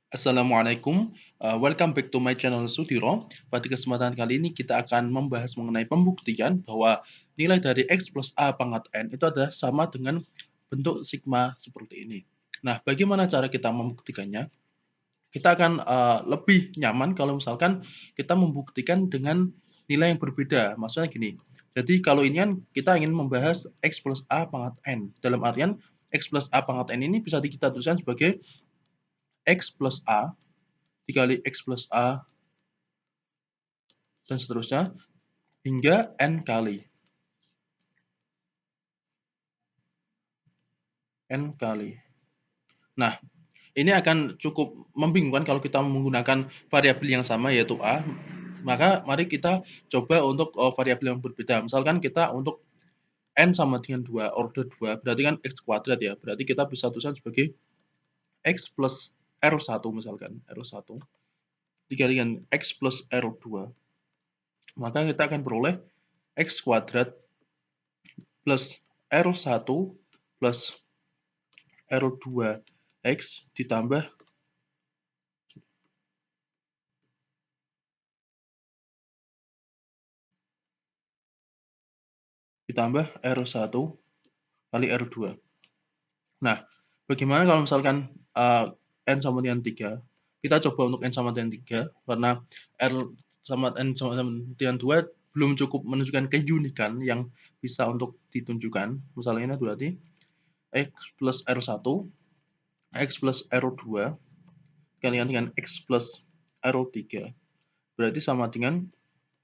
Assalamualaikum, welcome back to my channel Sudiro. Pada kesempatan kali ini kita akan membahas mengenai pembuktian bahwa nilai dari X plus A pangkat N itu adalah sama dengan bentuk sigma seperti ini. Nah, bagaimana cara kita membuktikannya? Kita akan lebih nyaman kalau misalkan kita membuktikan dengan nilai yang berbeda. Maksudnya gini, jadi kalau ini kan kita ingin membahas X plus A pangkat N. Dalam artian X plus A pangkat N ini bisa kita tuliskan sebagai X plus A dikali X plus A dan seterusnya hingga N kali. N kali. Nah, ini akan cukup membingungkan kalau kita menggunakan variabel yang sama yaitu A. Maka mari kita coba untuk variabel yang berbeda. Misalkan kita untuk N sama dengan 2, order 2, berarti kan X kuadrat ya. Berarti kita bisa tuliskan sebagai X plus R1 misalkan. R1 dikali dengan X plus R2. Maka kita akan peroleh X kuadrat plus R1 plus R2X ditambah R1 kali R2. Nah, bagaimana kalau misalkan N sama dengan 3? Kita coba untuk N sama dengan 3, karena R sama N sama dengan 2 belum cukup menunjukkan keunikan yang bisa untuk ditunjukkan. Misalnya ini berarti X plus R1, X plus R2, dikalikan dengan X plus R3. Berarti sama dengan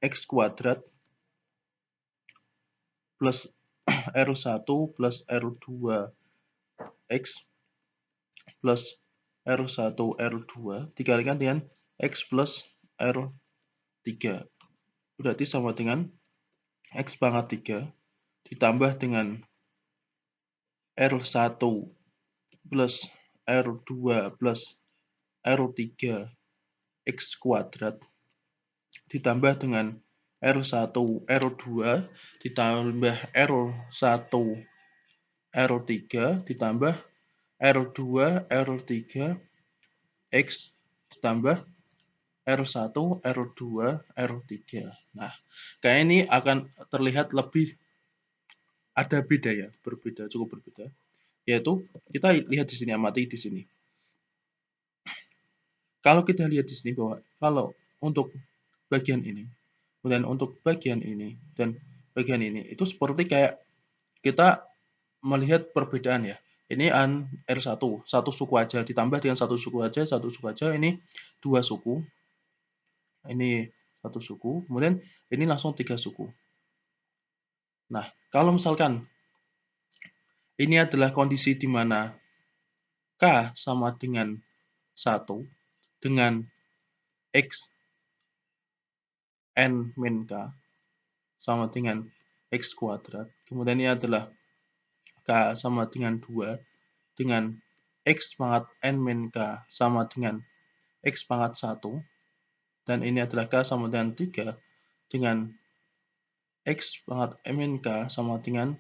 X kuadrat plus R1 plus R2X plus R1 R2 dikalikan dengan X plus R3. Berarti sama dengan X pangkat 3 ditambah dengan R1 plus R2 plus R3 X kuadrat ditambah dengan R1 R2 ditambah R1 R3 ditambah R2 R3 X ditambah R1 R2 R3. Nah, kayak ini akan terlihat lebih ada beda ya, berbeda, cukup berbeda. Yaitu kita lihat di sini, amati di sini. Kalau kita lihat di sini bahwa kalau untuk bagian ini, kemudian untuk bagian ini dan bagian ini itu seperti kayak kita melihat perbedaan ya. Ini R1, satu suku aja ditambah dengan satu suku aja, ini dua suku. Ini satu suku, kemudian ini langsung 3 suku. Nah, kalau misalkan ini adalah kondisi di mana K sama dengan 1 dengan X N min K sama dengan X kuadrat. Kemudian ini adalah K sama dengan 2 dengan X pangkat N min K sama dengan X pangkat 1. Dan ini adalah K sama dengan 3 dengan X pangkat M min K sama dengan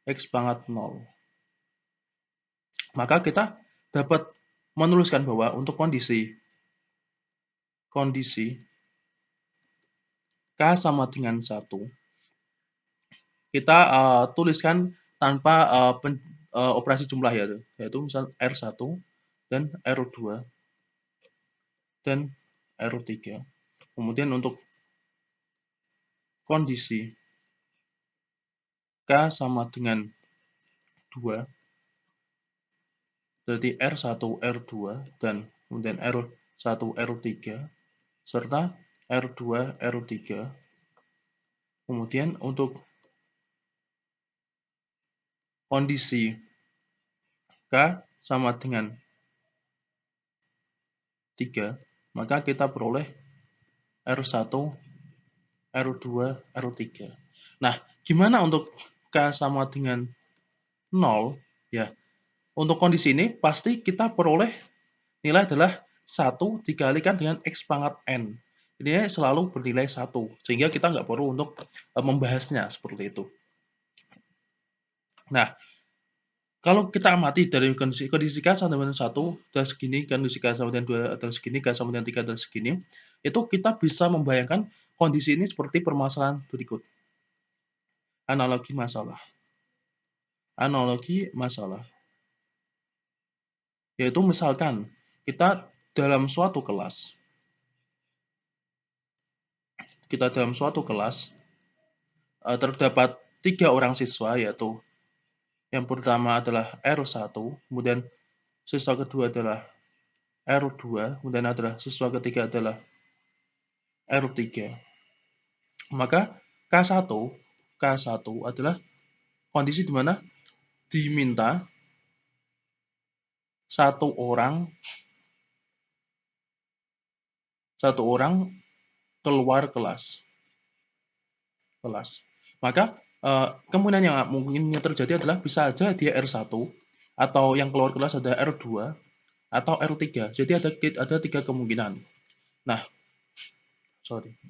X pangkat 0. Maka kita dapat menuliskan bahwa untuk kondisi K sama dengan 1, kita tuliskan tanpa operasi jumlah ya, yaitu misal R1 dan R2 dan R3. Kemudian untuk kondisi K sama dengan 2, berarti R1 R2 dan kemudian R1 R3 serta R2 R3. Kemudian untuk kondisi K sama dengan 3, maka kita peroleh R1 R2 R3. Nah, gimana untuk K sama dengan 0 ya? Untuk kondisi ini pasti kita peroleh nilai adalah 1 dikalikan dengan X pangkat N. Ini selalu bernilai 1, sehingga kita nggak perlu untuk membahasnya seperti itu. Nah, Kalau kita amati dari kondisi K sama dengan 1 adalah segini, kondisi K sama dengan 2 adalah segini, K sama dengan 3 adalah segini, itu kita bisa membayangkan kondisi ini seperti permasalahan berikut. Analogi masalah. Analogi masalah. Yaitu misalkan kita dalam suatu kelas, terdapat 3 orang siswa, yaitu yang pertama adalah R1, kemudian siswa kedua adalah R2, kemudian adalah siswa ketiga adalah R3. Maka K1 adalah kondisi di mana diminta satu orang keluar kelas. Maka kemungkinan yang mungkin terjadi adalah bisa saja dia R1 atau yang keluar kelas ada R2 atau R3. Jadi ada 3 kemungkinan. Nah,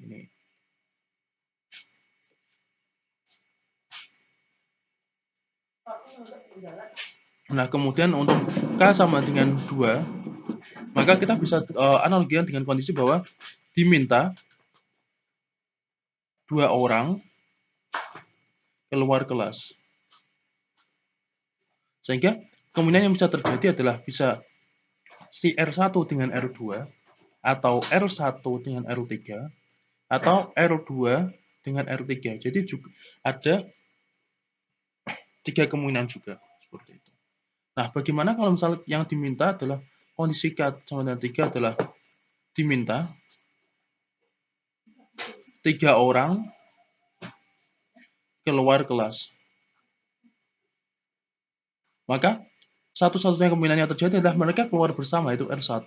ini. Nah, kemudian untuk K sama dengan 2, maka kita bisa analogikan dengan kondisi bahwa diminta 2 orang keluar kelas. Sehingga kemungkinan yang bisa terjadi adalah bisa si R1 dengan R2 atau R1 dengan R3 atau R2 dengan R3. Jadi juga ada 3 kemungkinan juga seperti itu. Nah, bagaimana kalau misalnya yang diminta adalah kondisi K sama dengan 3 adalah diminta 3 orang keluar kelas. Maka satu-satunya kemungkinan yang terjadi adalah mereka keluar bersama, yaitu R1,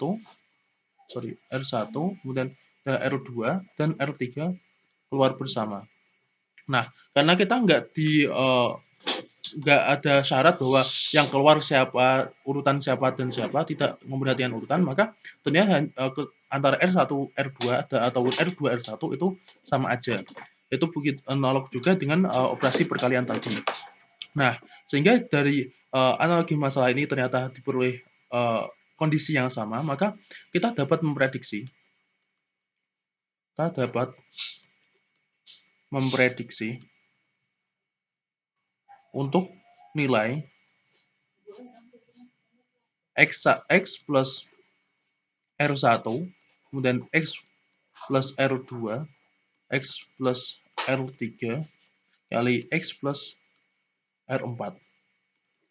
kemudian R2 dan R3 keluar bersama. Nah, karena kita nggak ada syarat bahwa yang keluar siapa, urutan siapa dan siapa, tidak memperhatikan urutan, maka tentunya antara R1, R2 atau R2, R1 itu sama aja. Itu begitu analog juga dengan operasi perkalian tadi. Nah, sehingga dari analogi masalah ini ternyata diperoleh kondisi yang sama, maka kita dapat memprediksi untuk nilai X plus R1, kemudian X plus R2, X plus R3, kali X plus R4.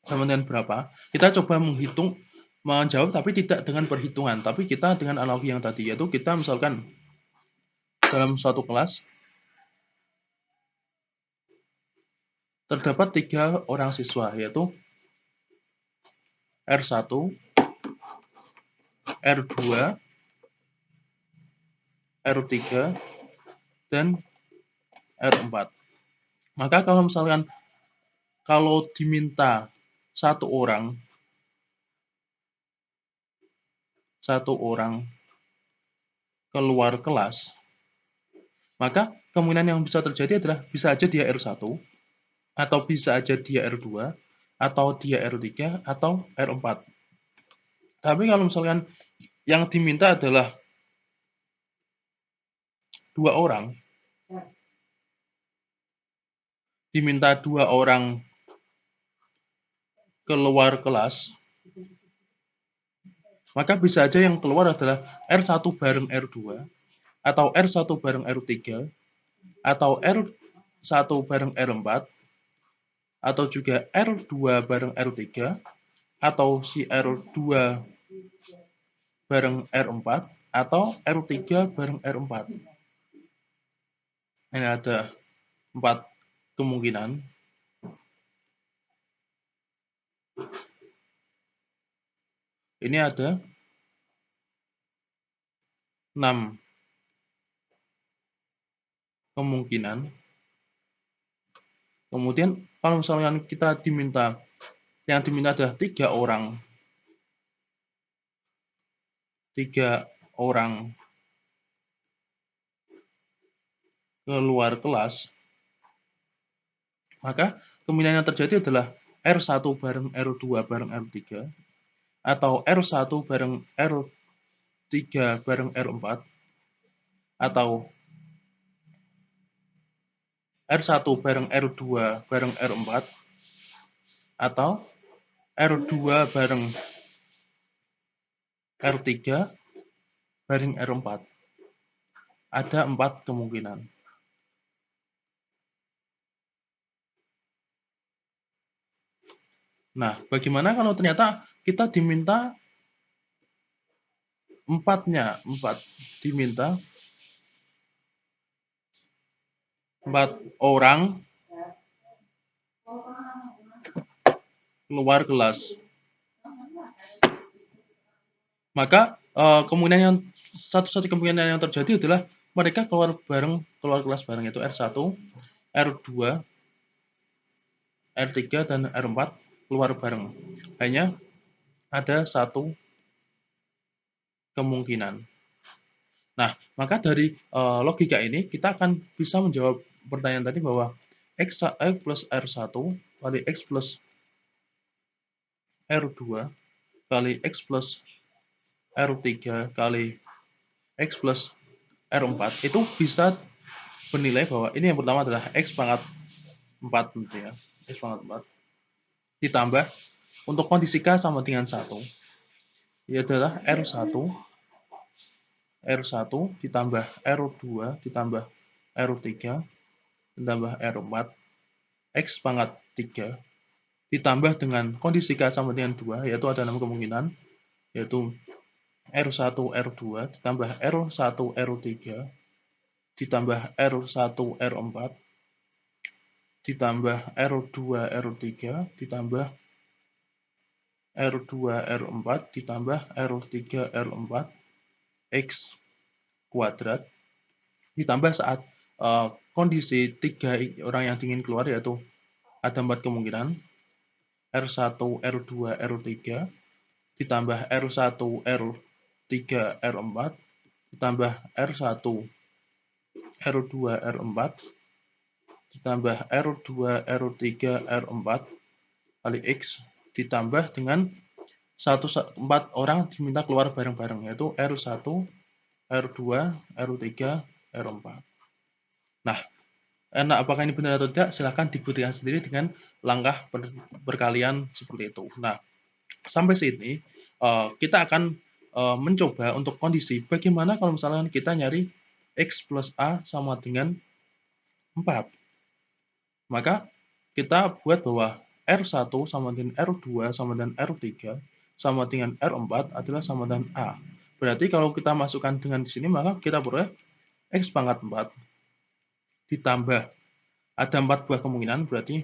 Sama dengan berapa? Kita coba menjawab tapi tidak dengan perhitungan, tapi kita dengan analogi yang tadi, yaitu kita misalkan dalam suatu kelas terdapat 3 orang siswa, yaitu R1, R2, R3, dan R4. Maka kalau diminta satu orang keluar kelas, maka kemungkinan yang bisa terjadi adalah bisa aja dia R1, atau bisa aja dia R2, atau dia R3, atau R4. Tapi kalau misalkan yang diminta adalah 2 orang, keluar kelas, maka bisa aja yang keluar adalah R1 bareng R2, atau R1 bareng R3, atau R1 bareng R4, atau juga R2 bareng R3, atau si R2 bareng R4, atau R3 bareng R4. Ini ada 4 kemungkinan. Ini ada 6 kemungkinan. Kemudian kalau misalnya kita yang diminta adalah 3 orang keluar kelas, maka kemungkinan yang terjadi adalah R1 bareng R2 bareng R3, atau R1 bareng R3 bareng R4, atau R1 bareng R2 bareng R4, atau R2 bareng R3 bareng R4. Ada 4 kemungkinan. Nah, bagaimana kalau ternyata kita diminta 4 diminta 4 orang keluar kelas. Maka kemungkinan yang satu-satu kemungkinan yang terjadi adalah mereka keluar kelas bareng, yaitu R1, R2, R3 dan R4 keluar bareng. Hanya ada satu kemungkinan. Nah, maka dari logika ini kita akan bisa menjawab pertanyaan tadi bahwa X plus R1 kali X plus R2 kali X plus R3 kali X plus R4 itu bisa bernilai bahwa ini yang pertama adalah X pangkat 4 gitu ya. X pangkat 4 ditambah untuk kondisi K sama dengan 1 yaitu adalah R1 ditambah R2 ditambah R3 ditambah R4 X pangkat 3 ditambah dengan kondisi K sama dengan 2 yaitu ada 6 kemungkinan yaitu R1 R2 ditambah R1 R3 ditambah R1 R4 ditambah R2 R3 ditambah R2 R4 ditambah R3 R4 X kuadrat ditambah saat kondisi 3 orang yang ingin keluar yaitu ada 4 kemungkinan R1 R2 R3 ditambah R1 R3 R4 ditambah R1 R2 R4 ditambah R2 R3 R4 kali X ditambah dengan 4 orang diminta keluar bareng-bareng yaitu R1 R2 R3 R4. Nah, apakah ini benar atau tidak? Silahkan dibuktikan sendiri dengan langkah perkalian seperti itu. Nah, sampai sini kita akan mencoba untuk kondisi bagaimana kalau misalnya kita nyari X plus A sama dengan 4. Maka kita buat bahwa R1 sama dengan R2 sama dengan R3 sama dengan R4 adalah sama dengan A. Berarti kalau kita masukkan dengan di sini maka kita peroleh X pangkat 4 ditambah ada 4 buah kemungkinan berarti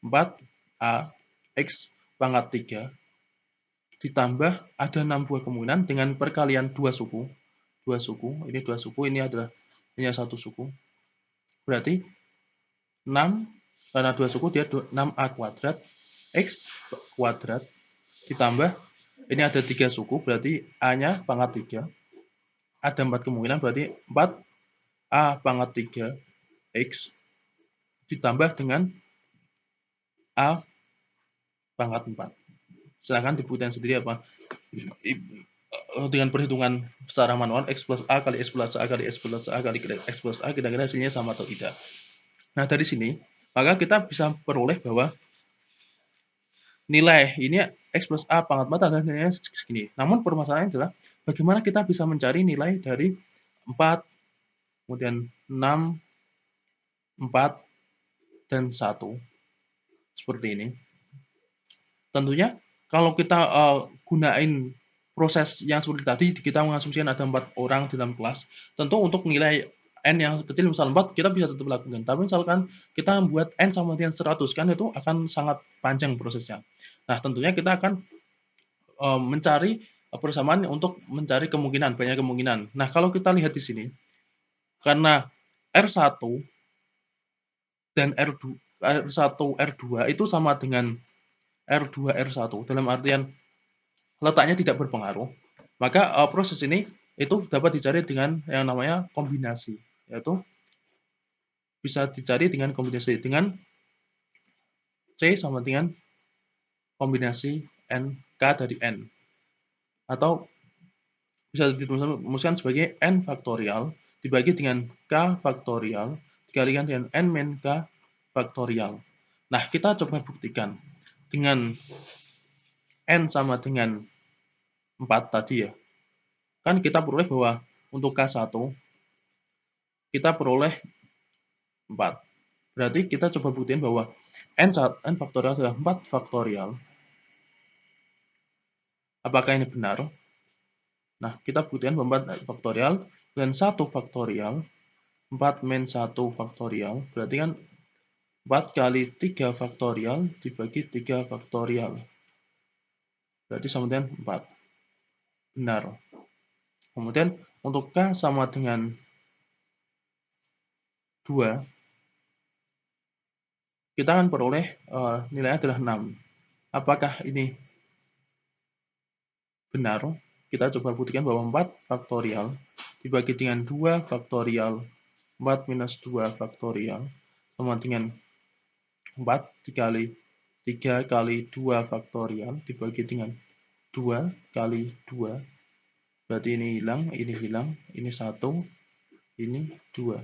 4A X pangkat 3 ditambah ada 6 buah kemungkinan dengan perkalian 2 suku. Ini 2 suku, ini adalah hanya 1 suku. Berarti 6 karena 2 suku dia 6A kuadrat X kuadrat ditambah ini ada 3 suku berarti A-nya pangkat 3. Ada 4 kemungkinan berarti 4A pangkat 3 X ditambah dengan A pangkat 4. Silahkan dibuktikan sendiri apa dengan perhitungan secara manual X plus A kali X plus A kali X plus A kali X plus A kira-kira hasilnya sama atau tidak. Nah dari sini maka kita bisa peroleh bahwa nilai ini X plus A pangkat 4 adalah nilainya segini. Namun permasalahannya adalah bagaimana kita bisa mencari nilai dari 4, kemudian 6, 4, dan 1. Seperti ini. Tentunya kalau kita gunain proses yang seperti tadi, kita mengasumsikan ada 4 orang di dalam kelas. Tentu untuk nilai N yang kecil misal 4 kita bisa tetap lakukan. Tapi misalkan kita membuat N sama dengan 100 kan itu akan sangat panjang prosesnya. Nah, tentunya kita akan mencari persamaan untuk mencari kemungkinan, banyak kemungkinan. Nah, kalau kita lihat di sini karena R1 dan R1 R2 itu sama dengan R2 R1 dalam artian letaknya tidak berpengaruh, maka proses ini itu dapat dicari dengan yang namanya kombinasi, yaitu bisa dicari dengan kombinasi dengan C sama dengan kombinasi K dari N. Atau bisa dirumuskan sebagai N faktorial dibagi dengan K faktorial dikalikan dengan N min K faktorial. Nah, kita coba buktikan. Dengan N sama dengan 4 tadi ya, kan kita peroleh bahwa untuk K1 kita peroleh 4. Berarti kita coba buktikan bahwa N faktorial adalah 4 faktorial. Apakah ini benar? Nah, kita buktikan bahwa 4 faktorial dan 1 faktorial. 4 min 1 faktorial. Berarti kan 4 kali 3 faktorial dibagi 3 faktorial. Berarti sama dengan 4. Benar. Kemudian untuk K sama dengan 2, kita akan peroleh nilainya adalah 6. Apakah ini benar? Kita coba buktikan bahwa 4 faktorial dibagi dengan 2 faktorial 4 minus 2 faktorial sama dengan 4 dikali 3 kali 2 faktorial dibagi dengan 2 kali 2. Berarti ini hilang, ini 1, ini 2.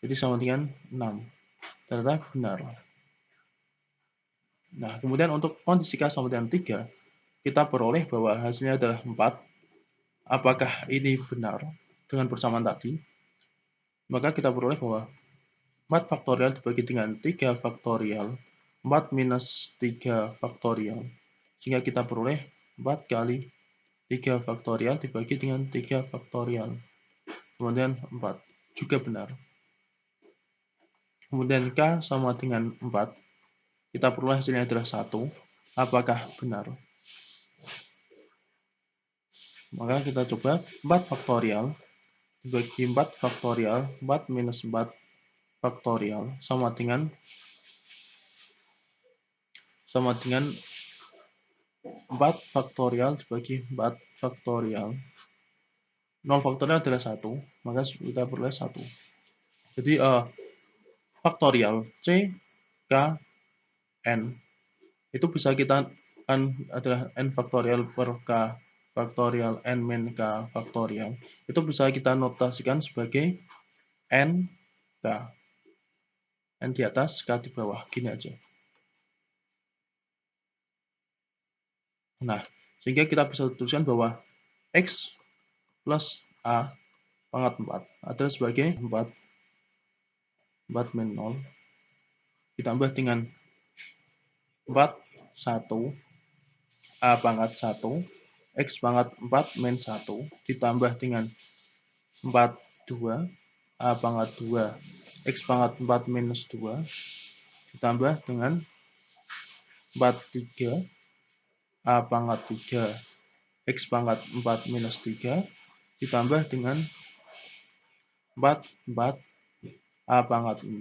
Jadi sama dengan 6. Ternyata benar. Nah, kemudian untuk kondisi K sama dengan 3, kita peroleh bahwa hasilnya adalah 4. Apakah ini benar dengan persamaan tadi? Maka kita peroleh bahwa 4 faktorial dibagi dengan 3 faktorial, 4 minus 3 faktorial. Sehingga kita peroleh 4 kali 3 faktorial dibagi dengan 3 faktorial. Kemudian 4. Juga benar. Kemudian K sama dengan 4. Kita peroleh hasilnya adalah 1. Apakah benar? Maka kita coba 4 faktorial dibagi 4 faktorial, 4 minus 4 faktorial sama dengan 4 faktorial dibagi 4 faktorial. 0 faktorial adalah 1, maka kita peroleh 1. Jadi faktorial C, K, N itu bisa kita kan adalah N faktorial per K faktorial N min K faktorial. Itu bisa kita notasikan sebagai N K. N di atas, K di bawah. Gini aja. Nah, sehingga kita bisa tuliskan bahwa X plus A pangkat 4 adalah sebagai 4 min 0 ditambah dengan 4 1 A pangkat 1 X pangkat 4 min 1 ditambah dengan 4 2 A pangkat 2 X pangkat 4 minus 2 ditambah dengan 4 3 A pangkat 3 X pangkat 4 minus 3 ditambah dengan 4 4 A pangkat 4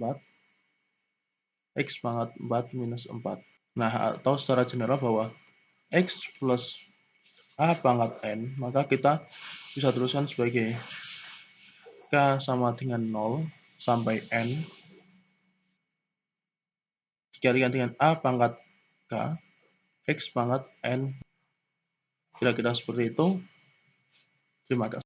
X pangkat 4 minus 4. Nah, atau secara general bahwa X plus A pangkat N, maka kita bisa teruskan sebagai K sama dengan 0 sampai N dikalikan dengan A pangkat K, X pangkat N. Kira-kira seperti itu. Terima kasih.